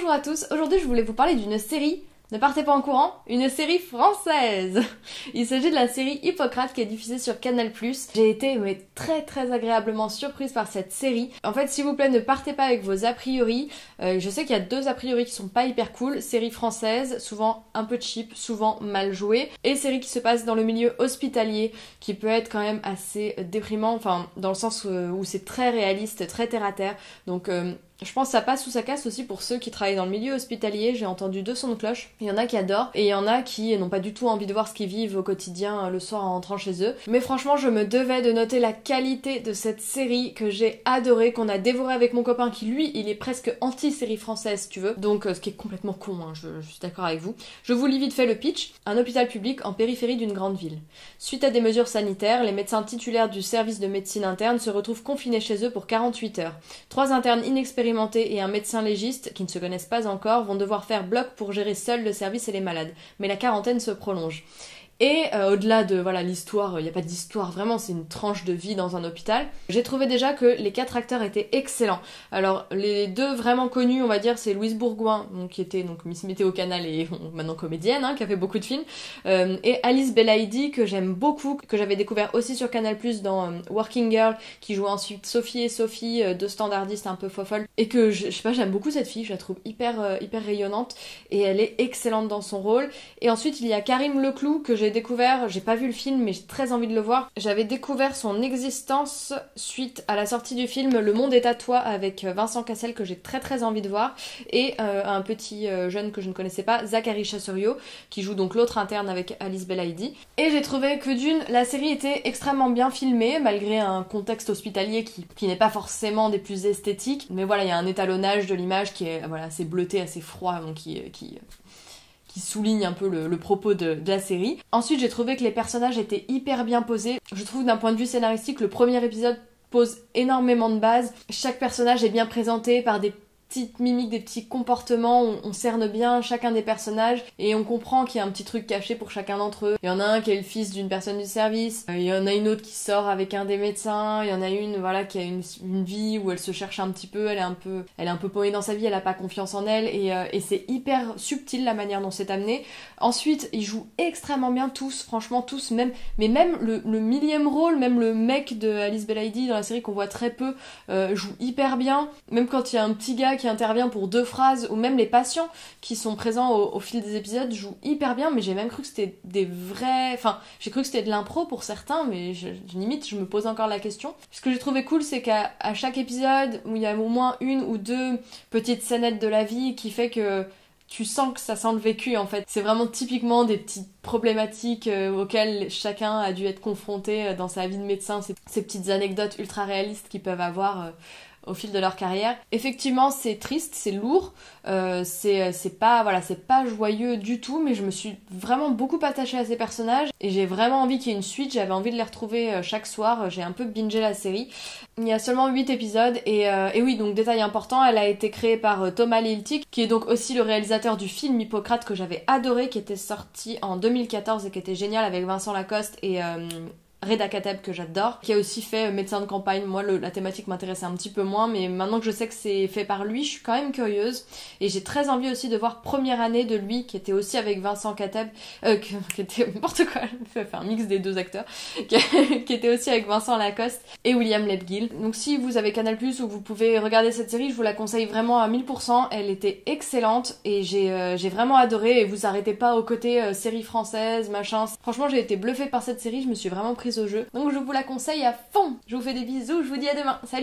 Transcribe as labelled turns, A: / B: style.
A: Bonjour à tous, aujourd'hui je voulais vous parler d'une série, ne partez pas en courant, une série française. Il s'agit de la série Hippocrate qui est diffusée sur Canal+. J'ai été très agréablement surprise par cette série. En fait, s'il vous plaît, ne partez pas avec vos a priori. Je sais qu'il y a deux a priori qui sont pas hyper cool. Série française, souvent un peu cheap, souvent mal jouée. Et série qui se passe dans le milieu hospitalier, qui peut être quand même assez déprimant, enfin dans le sens où c'est très réaliste, très terre à terre. Donc je pense que ça passe ou ça casse aussi pour ceux qui travaillent dans le milieu hospitalier. J'ai entendu deux sons de cloche. Il y en a qui adorent et il y en a qui n'ont pas du tout envie de voir ce qu'ils vivent au quotidien le soir en rentrant chez eux. Mais franchement, je me devais de noter la qualité de cette série que j'ai adorée, qu'on a dévorée avec mon copain qui, lui, il est presque anti-série française, si tu veux. Donc, ce qui est complètement con, hein, je suis d'accord avec vous. Je vous lis vite fait le pitch. Un hôpital public en périphérie d'une grande ville. Suite à des mesures sanitaires, les médecins titulaires du service de médecine interne se retrouvent confinés chez eux pour 48 heures. 3 internes inexpérimentés et un médecin légiste, qui ne se connaissent pas encore, vont devoir faire bloc pour gérer seuls le service et les malades. Mais la quarantaine se prolonge. Et au-delà de l'histoire, il n'y a pas d'histoire vraiment, c'est une tranche de vie dans un hôpital. J'ai trouvé déjà que les 4 acteurs étaient excellents. Alors les deux vraiment connus, on va dire, c'est Louise Bourgoin, qui était Miss Météo Canal et maintenant comédienne, qui a fait beaucoup de films, et Alice Belaïdi, que j'aime beaucoup, que j'avais découvert aussi sur Canal+ dans Working Girl, qui joue ensuite Sophie et Sophie, deux standardistes un peu fofolles, et que je sais pas, j'aime beaucoup cette fille, je la trouve hyper rayonnante, et elle est excellente dans son rôle. Et ensuite il y a Karim Leclou, que j'ai découvert, j'ai pas vu le film mais j'ai très envie de le voir. J'avais découvert son existence suite à la sortie du film Le Monde est à toi avec Vincent Cassel, que j'ai très envie de voir, et un petit jeune que je ne connaissais pas, Zachary Chasserio, qui joue donc l'autre interne avec Alice Belaïdi. Et j'ai trouvé que la série était extrêmement bien filmée, malgré un contexte hospitalier qui n'est pas forcément des plus esthétiques, mais voilà, il y a un étalonnage de l'image qui est assez bleuté, assez froid, donc qui souligne un peu le propos de la série. Ensuite, j'ai trouvé que les personnages étaient hyper bien posés. Je trouve d'un point de vue scénaristique, le premier épisode pose énormément de bases. Chaque personnage est bien présenté par des petites mimiques, des petits comportements, on cerne bien chacun des personnages et on comprend qu'il y a un petit truc caché pour chacun d'entre eux. Il y en a un qui est le fils d'une personne du service, il y en a une autre qui sort avec un des médecins, il y en a une qui a une vie où elle se cherche un petit peu, elle est un peu paumée dans sa vie, elle a pas confiance en elle, et c'est hyper subtil la manière dont c'est amené. Ensuite, ils jouent extrêmement bien tous, franchement tous, même le millième rôle, même le mec de Alice Belaïdi dans la série qu'on voit très peu, joue hyper bien, même quand il y a un petit gars qui intervient pour 2 phrases, ou même les patients qui sont présents au fil des épisodes jouent hyper bien. Mais j'ai même cru que c'était des vrais... Enfin, j'ai cru que c'était de l'impro pour certains, mais limite, je me pose encore la question. Ce que j'ai trouvé cool, c'est qu'à chaque épisode, où il y a au moins 1 ou 2 petites scénettes de la vie qui fait que tu sens que ça sent le vécu, en fait. C'est vraiment typiquement des petites problématiques auxquelles chacun a dû être confronté dans sa vie de médecin, ces petites anecdotes ultra réalistes qu'ils peuvent avoir au fil de leur carrière. Effectivement, c'est triste, c'est lourd, c'est pas joyeux du tout, mais je me suis vraiment beaucoup attachée à ces personnages et j'ai vraiment envie qu'il y ait une suite. J'avais envie de les retrouver chaque soir. J'ai un peu bingé la série. Il y a seulement 8 épisodes et oui, donc détail important, elle a été créée par Thomas Leiltic, qui est donc aussi le réalisateur du film Hippocrate, que j'avais adoré, qui était sorti en 2014 et qui était génial, avec Vincent Lacoste et Reda Kateb, que j'adore, qui a aussi fait Médecin de campagne. Moi, la thématique m'intéressait un petit peu moins, mais maintenant que je sais que c'est fait par lui, je suis quand même curieuse. Et j'ai très envie aussi de voir Première année de lui, qui était aussi avec Vincent Kateb, qui était n'importe quoi, je fais un mix des deux acteurs, qui était aussi avec Vincent Lacoste et William Letgill. Donc si vous avez Canal+, ou vous pouvez regarder cette série, je vous la conseille vraiment à 1000%. Elle était excellente et j'ai vraiment adoré. Et vous arrêtez pas au côté série française, machin. Franchement, j'ai été bluffée par cette série, je me suis vraiment prise au jeu. Donc je vous la conseille à fond. Je vous fais des bisous, je vous dis à demain. Salut!